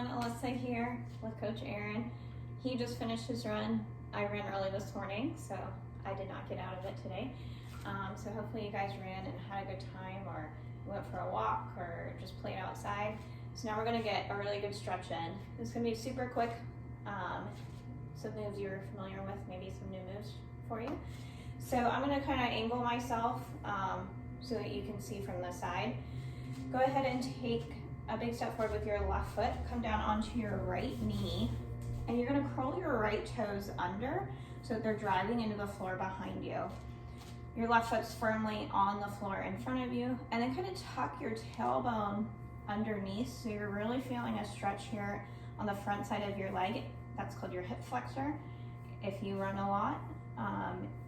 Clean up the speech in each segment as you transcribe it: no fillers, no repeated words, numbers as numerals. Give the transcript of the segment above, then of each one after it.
everyone, Alyssa here with Coach Aaron. He just finished his run. I ran early this morning, so I did not get out of it today. So hopefully you guys ran and had a good time, or went for a walk, or just played outside. So now we're gonna get a really good stretch in. It's gonna be super quick. Some moves you're familiar with, maybe some new moves for you. So I'm gonna kind of angle myself so that you can see from the side. Go ahead and take a big step forward with your left foot, come down onto your right knee, and you're gonna curl your right toes under so that they're driving into the floor behind you. Your left foot's firmly on the floor in front of you, and then kind of tuck your tailbone underneath so you're really feeling a stretch here on the front side of your leg. That's called your hip flexor. If you run a lot,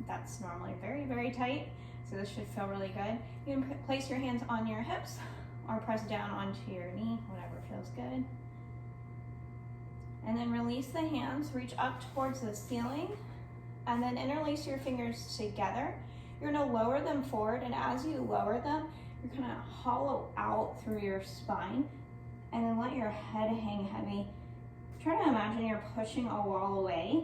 that's normally very, very tight, so this should feel really good. You can place your hands on your hips or press down onto your knee, whatever feels good. And then release the hands, reach up towards the ceiling, and then interlace your fingers together. You're gonna lower them forward, and as you lower them, you're gonna hollow out through your spine, and then let your head hang heavy. Try to imagine you're pushing a wall away,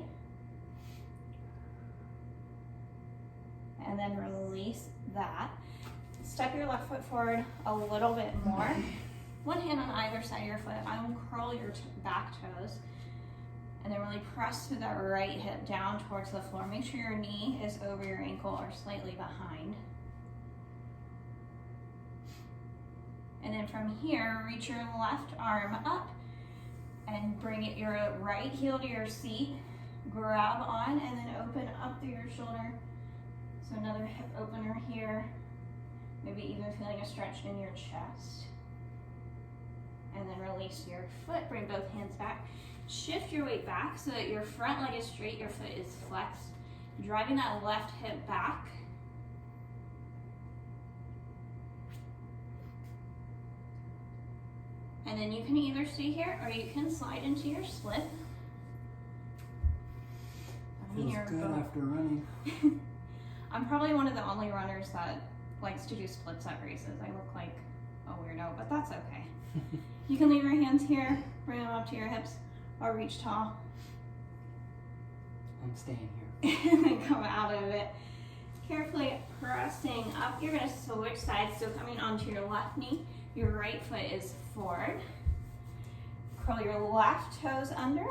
and then release that. Step your left foot forward a little bit more. One hand on either side of your foot. Uncurl your back toes, and then really press through that right hip down towards the floor. Make sure your knee is over your ankle or slightly behind. And then from here, reach your left arm up and bring it your right heel to your seat. Grab on and then open up through your shoulder. So another hip opener here. Maybe even feeling a stretch in your chest. And then release your foot, bring both hands back. Shift your weight back so that your front leg is straight, your foot is flexed. Driving that left hip back. And then you can either stay here or you can slide into your split. Feels good after running. I'm probably one of the only runners that likes to do splits at races. I look like a weirdo, but that's okay. You can leave your hands here, bring them up to your hips, or reach tall. I'm staying here. And then come out of it. Carefully pressing up. You're gonna switch sides, so coming onto your left knee, your right foot is forward. Curl your left toes under,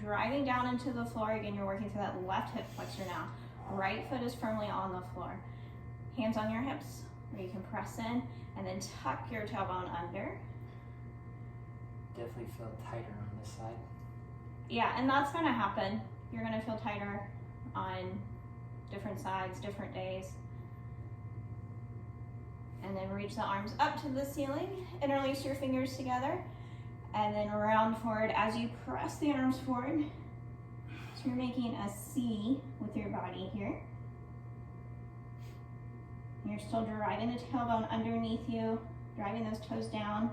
driving down into the floor. Again, you're working through that left hip flexor now. Right foot is firmly on the floor. Hands on your hips, where you can press in, and then tuck your tailbone under. Definitely feel tighter on this side. Yeah, and that's gonna happen. You're gonna feel tighter on different sides, different days. And then reach the arms up to the ceiling, interlace your fingers together, and then round forward as you press the arms forward. So you're making a C with your body here. You're still driving the tailbone underneath you, driving those toes down.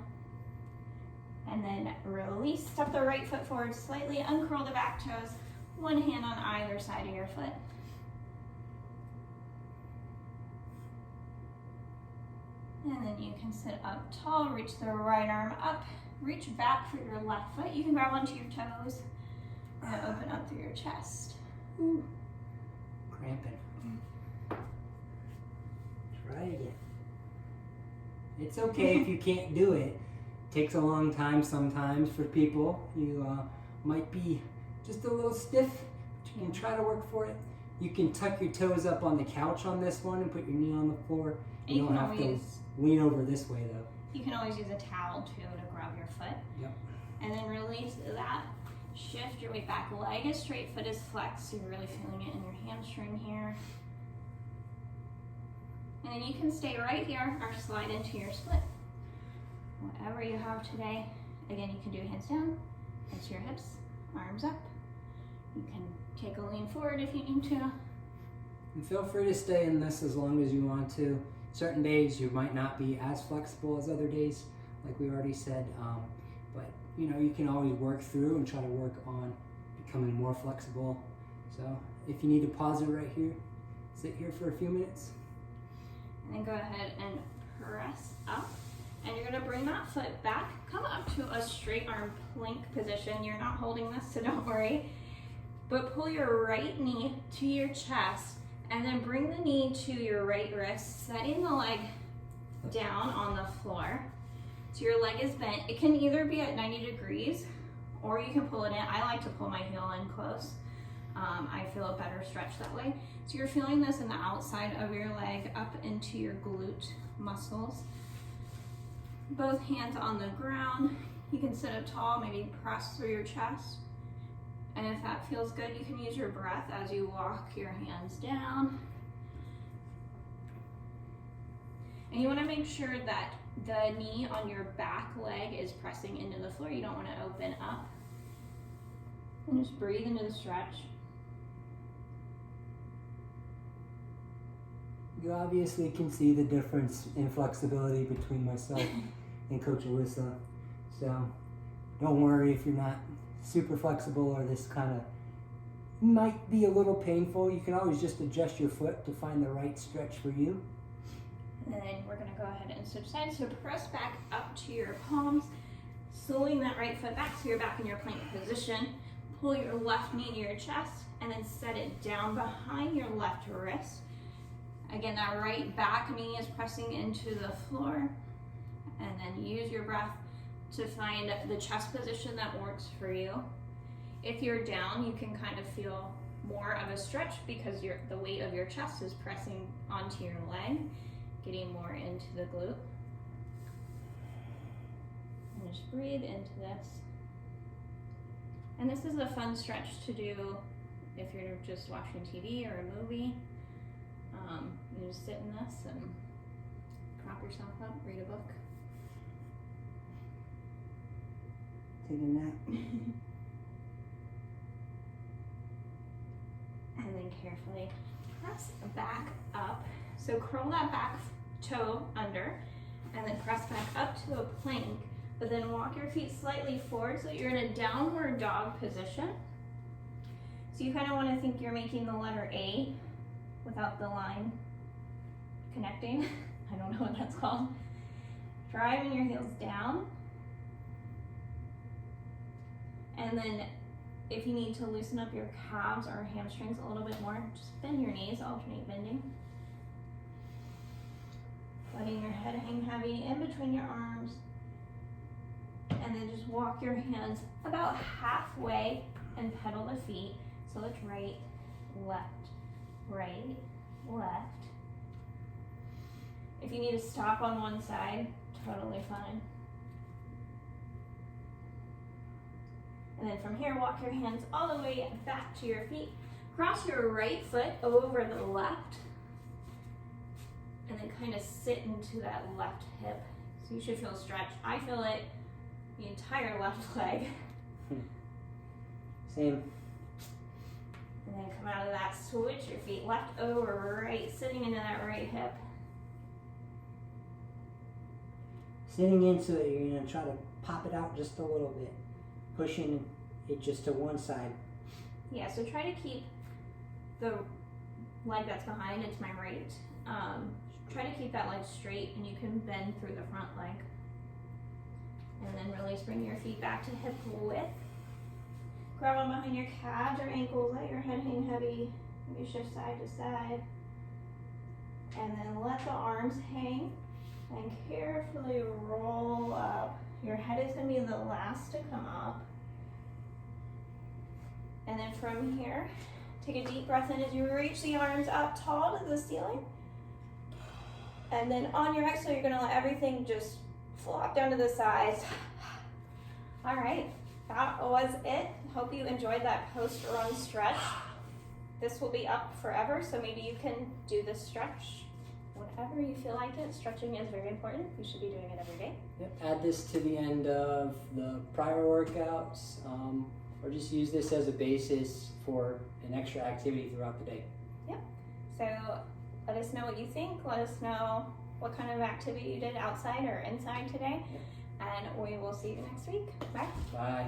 And then release, step the right foot forward slightly, uncurl the back toes, one hand on either side of your foot. And then you can sit up tall, reach the right arm up, reach back for your left foot. You can grab onto your toes and open up through your chest. Ooh. Cramping. Try it again. It's okay if you can't do it. Takes a long time sometimes for people. You might be just a little stiff, but you can try to work for it. You can tuck your toes up on the couch on this one and put your knee on the floor. You don't have to lean over this way though. You can always use a towel too to grab your foot. Yep. And then release that. Shift your weight back. Leg is straight, foot is flexed, so you're really feeling it in your hamstring here. And then you can stay right here or slide into your split. Whatever you have today. Again, you can do hands down, hands to your hips, arms up. You can take a lean forward if you need to. And feel free to stay in this as long as you want to. Certain days you might not be as flexible as other days, like we already said, but you know, you can always work through and try to work on becoming more flexible. So if you need to pause it right here, sit here for a few minutes. And then go ahead and press up. And you're gonna bring that foot back, come up to a straight arm plank position. You're not holding this, so don't worry. But pull your right knee to your chest and then bring the knee to your right wrist, setting the leg down on the floor. So your leg is bent. It can either be at 90 degrees or you can pull it in. I like to pull my heel in close. I feel a better stretch that way. So you're feeling this in the outside of your leg up into your glute muscles. Both hands on the ground. You can sit up tall, maybe press through your chest. And if that feels good, you can use your breath as you walk your hands down. And you want to make sure that the knee on your back leg is pressing into the floor. You don't want to open up. And just breathe into the stretch. You obviously can see the difference in flexibility between myself and Coach Alyssa. So don't worry if you're not super flexible or this kind of might be a little painful. You can always just adjust your foot to find the right stretch for you. And then we're gonna go ahead and switch sides. So press back up to your palms, slowing that right foot back so you're back in your plank position. Pull your left knee to your chest and then set it down behind your left wrist. Again, that right back knee is pressing into the floor. And then use your breath to find the chest position that works for you. If you're down, you can kind of feel more of a stretch because the weight of your chest is pressing onto your leg, getting more into the glute. And just breathe into this. And this is a fun stretch to do if you're just watching TV or a movie. You just sit in this and prop yourself up, read a book. Take a nap. And then carefully press back up. So curl that back toe under and then press back up to a plank, but then walk your feet slightly forward so you're in a downward dog position. So you kind of want to think you're making the letter A without the line connecting. I don't know what that's called. Driving your heels down. And then if you need to loosen up your calves or hamstrings a little bit more, just bend your knees, alternate bending. Letting your head hang heavy in between your arms. And then just walk your hands about halfway and pedal the feet. So it's right, left, left. If you need to stop on one side, totally fine. And then from here, walk your hands all the way back to your feet. Cross your right foot over the left. And then kind of sit into that left hip. So you should feel stretched. I feel it the entire left leg. Same. And then come out of that, switch your feet left over right, sitting into that right hip. Sitting into it, you're going to try to pop it out just a little bit, pushing it just to one side. Yeah, so try to keep the leg that's behind, it's my right. Try to keep that leg straight and you can bend through the front leg. And then release, bring your feet back to hip width. Grab on behind your calves or ankles, let your head hang heavy. Maybe shift side to side. And then let the arms hang and carefully roll up. Your head is going to be the last to come up. And then from here, take a deep breath in as you reach the arms up tall to the ceiling. And then on your exhale, you're going to let everything just flop down to the sides. All right, that was it. Hope you enjoyed that post-run stretch. This will be up forever, so maybe you can do this stretch whenever you feel like it. Stretching is very important. You should be doing it every day. Yep. Add this to the end of the prior workouts, or just use this as a basis for an extra activity throughout the day. Yep. So let us know what you think. Let us know what kind of activity you did outside or inside today. Yep. And we will see you next week. Bye. Bye.